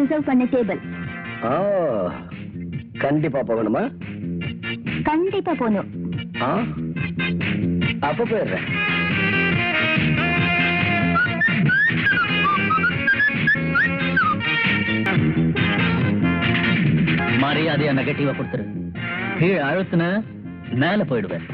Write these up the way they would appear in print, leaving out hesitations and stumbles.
Reserve பண்ண table. கண்டிப்பா போகணுமா? கண்டிப்பா போகணும். அப்ப போயிடுறேன். மரியாதையா நெகட்டிவா கொடுத்துரு. கீழே அழுத்துன மேல போயிடுவேன்.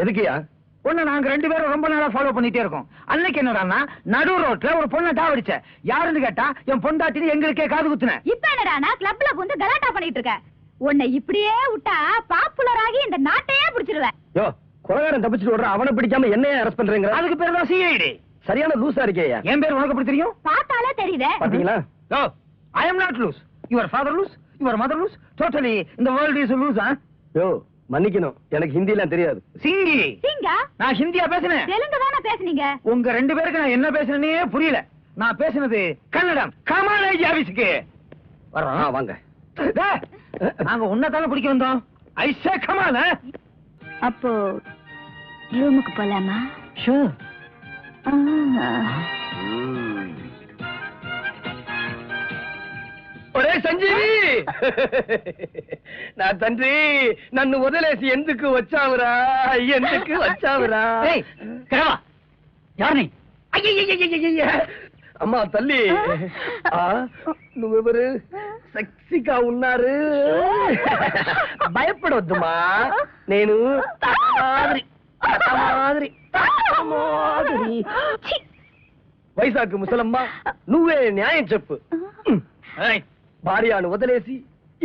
எதுக்கியா? பொண்ணு நாங்க 2 பேரும் ரொம்ப நாளா ஃபாலோ பண்ணிட்டே இருக்கோம். அன்னைக்கு என்னடான்னா நடு ரோட்ல ஒரு பொண்ணை டாவடிச்ச. யாருன்னு கேட்டா என் பொண்டாட்டி எங்களுக்கே காது குத்துன. இப்ப என்னடானா கிளப்ல வந்து கலாட்டா பண்ணிட்டு இருக்க. உன்னை இப்படியே விட்டா பாப்புலர் ஆகி இந்த நாட்டையே பிடிச்சிருவேன். யோ, கொலைகாரன் தப்பிச்சிட்டு ஓடுற, அவனை பிடிக்காம என்னைய அரெஸ்ட் பண்றீங்க? அதுக்கு பேர் தான் சிஐடி. சரியான லூசா இருக்கேயா. என் பேர் உனக்கு எப்படி தெரியும்? பார்த்தாலே தெரியுதே. பாத்தீங்களா? Yo, I am not loose. Your father loose, your mother loose. Totally இந்த வேர்ல்ட் இஸ் லூஸ். யோ, மன்னிக்கணும், எனக்கு ஹிந்திலாம் தெரியாது. சிங்கி சிங்கா? நான் ஹிந்தியா பேசுனேன். தெலுங்கு தானே பேசுனீங்க. உங்க 2 பேருக்கு நான் என்ன பேசுனேனே புரியல. நான் பேசுனது கன்னடம். கமாலாஜி ஆபீஸ்க்கு வரோம். வாங்க. நாங்க உன்னதான பிடிக்க வந்தோம். ஐசே கமால. அப்போ ரூமுக்கு போலாமா? ஷூர். ఒరే సంజీవి, నా తండ్రి నన్ను వదిలేసి ఎందుకు వచ్చావురా? ఎందుకు వచ్చావురా? யார் நீ? అమ్మా తల్లి, నువ్వెవరు? సెక్సీగా ఉన్నారు. భయపడొద్దుమా, నేను వైశాఖ ముసలమ్మ, నువ్వే న్యాయం చెప్పు. భార్యను వదిలేసి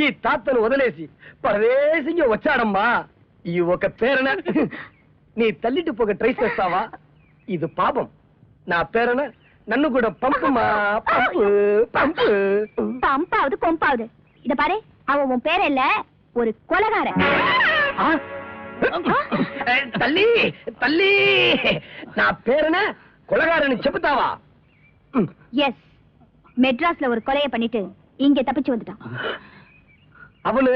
ఈ తాతను వదిలేసి పరదేశంగా వచ్చాడమ్మా. ఈ ఒక పేరన నీ తల్లిటి పోక ట్రై చేస్తావా? ఇది పాపం. నా పేరన నన్ను కూడా పంపుమా, పంపు పంపు. பம்பாவது கொம்பாவது. இத பாரு, அவன் உன் பேர் இல்ல, ஒரு கொலைகாரன். తల్లి తల్లి, నా పేరన கொலைகாரன்னு చెబుతావా? எஸ், மெட்ராஸ்ல ஒரு கொலையை பண்ணிட்டு இங்க தப்பிச்சு வந்துட்டான். அவனு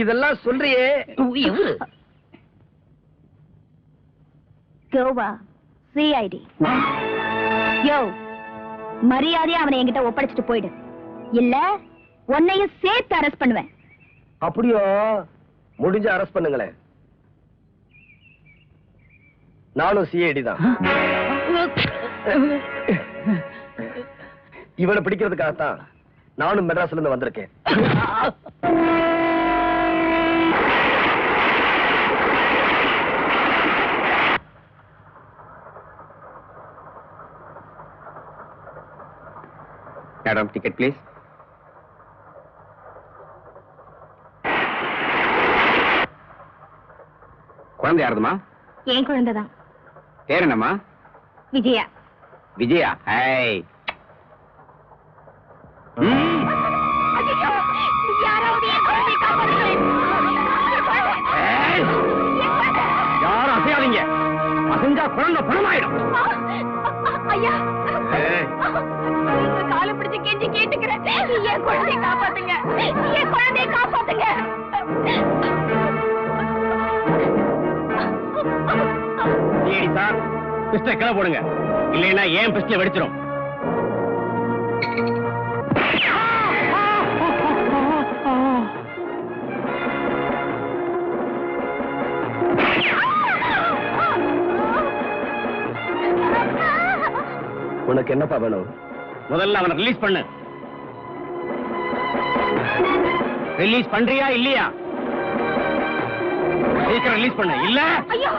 இதெல்லாம் சொல்றியே, கோவா சிஐடி. யோ, மரியாதையா அவனை என்கிட்ட ஒப்படைச்சிட்டு போயிடு, இல்ல உன்னையும் சேர்த்து அரெஸ்ட் பண்ணுவேன். அப்படியோ? முடிஞ்ச அரெஸ்ட் பண்ணுங்களேன். நானும் சிஐடி தான். இவனை பிடிக்கிறதுக்காகத்தான் நானும் மெட்ராஸ்ல இருந்து வந்திருக்கேன். Madam, ticket please. குழந்தை யாருதுமா? என் குழந்தைதான். பேர் என்னம்மா? விஜயா. விஜயா. ஹேய். யாரும் அசையாதீங்க. அசைஞ்சா குழந்தை பணமாயிடும். ஐயா, காலை பிடிச்சு கெஞ்சி கேட்டுக்கிறேன். என் குழந்தையை காப்பாத்துங்க. என் குழந்தையை காப்பாத்துங்க. சிஐடி சார், பிஸ்டல் கீழே போடுங்க. இல்லைன்னா ஏன் பிஸ்டல் வெடிச்சிடும். உனக்கு என்னப்பா வேணும்? முதல்ல அவனை ரிலீஸ் பண்ணு. ரிலீஸ் பண்றியா இல்லையா? சீக்கிரம் ரிலீஸ் பண்ணு. இல்ல ஐயோ,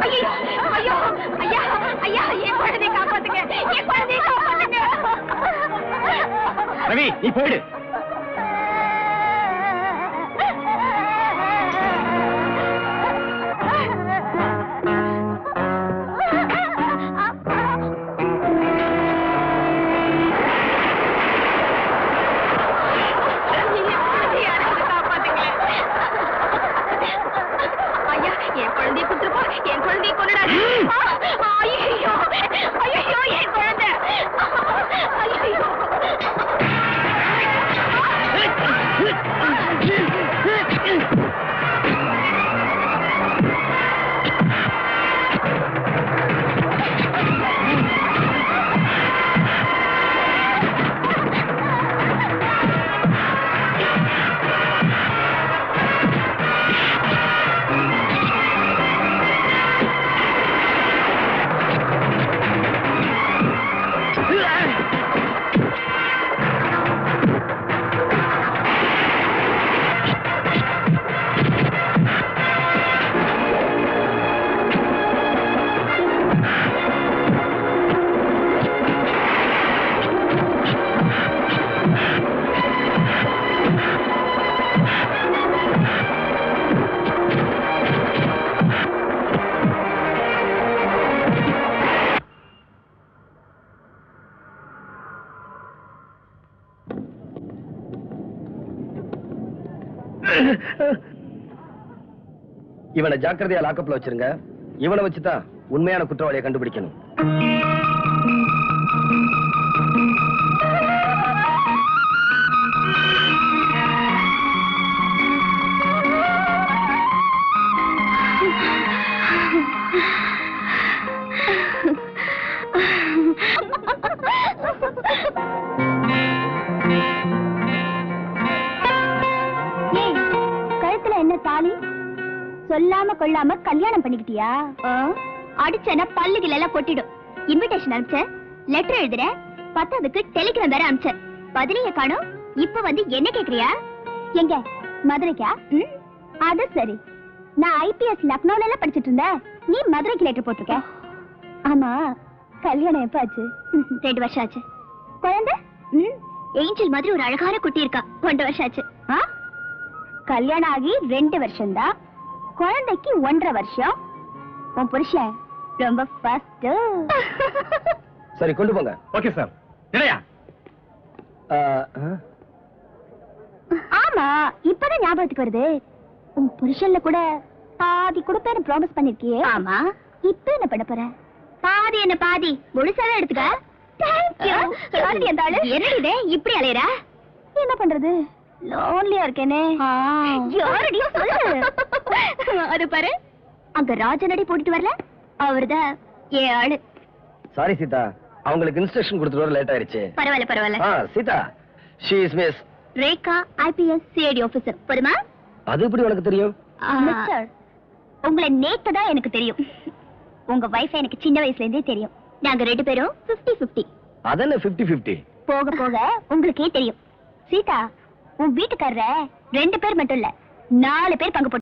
ஐயோ, ஐயோ, ஐயா, ஐயா, என் குழந்தையை காப்பாத்துங்க. என் குழந்தையை காப்பாத்துங்க. ரவி, நீ போயிடு. இவனை ஜாக்கிரதையா லாக்கப்ல வச்சிருங்க. இவனை வச்சுதான் உண்மையான குற்றவாளியை கண்டுபிடிக்கணும். கழுத்துல என்ன தாலி? சொல்லாம கொள்ளாம கல்யாணம் பண்ணிக்கிட்டியா? அடிச்சனா பல்லுகள் எல்லாம் கொட்டிடும். இன்விடேஷன் அனுப்பிச்சேன், லெட்டர் எழுதுறேன், பத்தாவதுக்கு டெலிகிராம் வேற அனுப்பிச்சேன். பதிலைய காணோம். இப்ப வந்து என்ன கேக்குறியா? எங்க மதுரைக்கா? அது சரி. நான் ஐபிஎஸ் லக்னோல எல்லாம் படிச்சிட்டு இருந்தேன். நீ மதுரைக்கு லெட்டர் போட்டிருக்க. ஆமா, கல்யாணம் எப்ப ஆச்சு? 2 வருஷம் ஆச்சு. குழந்தை? ஏஞ்சல் மாதிரி ஒரு அழகான குட்டி இருக்கா. 1 வருஷம் ஆச்சு. கல்யாணம் ஆகி 2 வருஷம் தான். குழந்தைக்கு 1.5 வருஷம். உன் புருஷன் ரொம்ப ஃபாஸ்ட். சரி, கொண்டு போங்க. Okay sir. இல்லையா? ஆமா, இப்பதான் ஞாபகத்துக்கு வருது. உன் புருஷன்ல கூட பாதி கொடுப்பேன்னு ப்ராமிஸ் பண்ணிருக்கியே. ஆமா, இப்ப என்ன பண்ண போற? பாதி என்ன பாதி முழுசாவே எடுத்துக்க. என்னடி இப்படி அலையற? என்ன பண்றது, லோன்லியா இருக்கேனே. யாரடியோ சொல்லு. அது பாரு, அங்க ராஜனடி போட்டுட்டு வரல, அவர்தான் ஏன் ஆளு. சாரி சீதா, அவங்களுக்கு இன்ஸ்ட்ரக்ஷன் கொடுத்துட்டு வர லேட் ஆயிருச்சு. பரவாயில்ல பரவாயில்ல. Sita, she is miss Rekha, IPS CID officer. போதுமா? அது எப்படி உனக்கு தெரியும்? மிஸ்டர், உங்களை நேத்து தான் எனக்கு தெரியும். உங்க வைஃப் எனக்கு சின்ன வயசுல இருந்தே தெரியும். நாங்க 2 பேரும் 50-50. அதென்ன 50-50? போக போக உங்களுக்கே தெரியும். சீதா, உன் வீட்டுக்காரர 2 பேர் மட்டும் இல்ல 4 பேர் பங்கு போட்டு